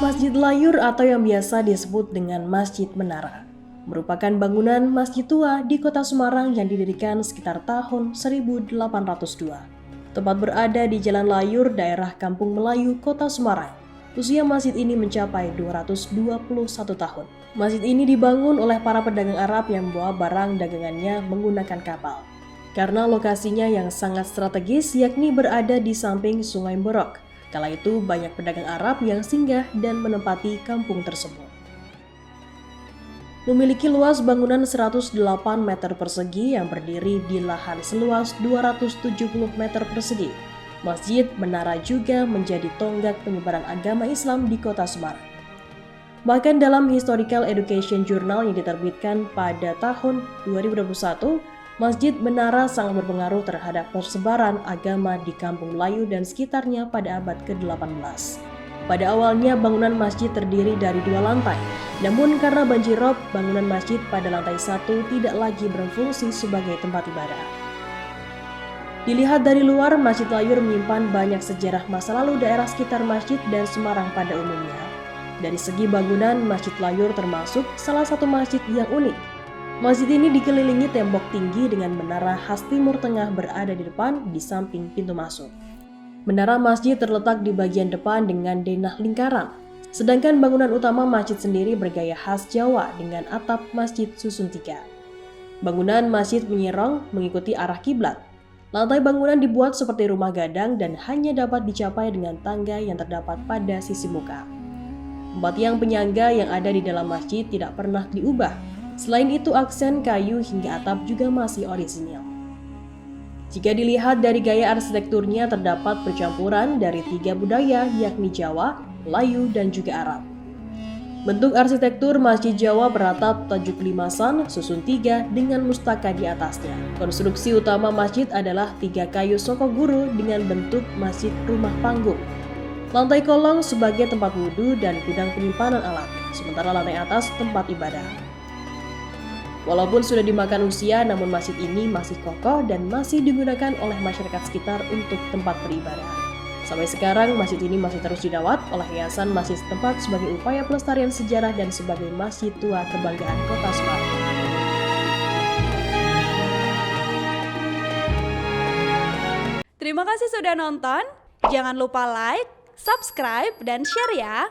Masjid Layur atau yang biasa disebut dengan Masjid Menara merupakan bangunan masjid tua di kota Semarang yang didirikan sekitar tahun 1802. Tepat berada di Jalan Layur, daerah Kampung Melayu, kota Semarang. Usia masjid ini mencapai 221 tahun. Masjid ini dibangun oleh para pedagang Arab yang membawa barang dagangannya menggunakan kapal. Karena lokasinya yang sangat strategis, yakni berada di samping Sungai Borok. Kala itu banyak pedagang Arab yang singgah dan menempati kampung tersebut. Memiliki luas bangunan 108 meter persegi yang berdiri di lahan seluas 270 meter persegi. Masjid Menara juga menjadi tonggak penyebaran agama Islam di kota Semarang. Bahkan dalam Historical Education Journal yang diterbitkan pada tahun 2021, Masjid Menara sangat berpengaruh terhadap persebaran agama di Kampung Melayu dan sekitarnya pada abad ke-18. Pada awalnya bangunan masjid terdiri dari 2 lantai, namun karena banjir rob, bangunan masjid pada lantai 1 tidak lagi berfungsi sebagai tempat ibadah. Dilihat dari luar, Masjid Layur menyimpan banyak sejarah masa lalu daerah sekitar masjid dan Semarang pada umumnya. Dari segi bangunan, Masjid Layur termasuk salah satu masjid yang unik. Masjid ini dikelilingi tembok tinggi dengan menara khas Timur Tengah berada di depan di samping pintu masuk. Menara masjid terletak di bagian depan dengan denah lingkaran, sedangkan bangunan utama masjid sendiri bergaya khas Jawa dengan atap masjid susun 3. Bangunan masjid menyerong mengikuti arah kiblat. Lantai bangunan dibuat seperti rumah gadang dan hanya dapat dicapai dengan tangga yang terdapat pada sisi muka. 4 tiang penyangga yang ada di dalam masjid tidak pernah diubah. Selain itu, aksen kayu hingga atap juga masih orisinil. Jika dilihat dari gaya arsitekturnya, terdapat percampuran dari 3 budaya, yakni Jawa, Melayu, dan juga Arab. Bentuk arsitektur Masjid Jawa beratap tajuk limasan, susun 3 dengan mustaka di atasnya. Konstruksi utama masjid adalah 3 kayu sokoguru dengan bentuk masjid rumah panggung. Lantai kolong sebagai tempat wudhu dan gudang penyimpanan alat, sementara lantai atas tempat ibadah. Walaupun sudah dimakan usia, namun masjid ini masih kokoh dan masih digunakan oleh masyarakat sekitar untuk tempat beribadah. Sampai sekarang, masjid ini masih terus dirawat oleh Yayasan Masjid setempat sebagai upaya pelestarian sejarah dan sebagai masjid tua kebanggaan kota Semarang. Terima kasih sudah nonton. Jangan lupa like, subscribe, dan share ya.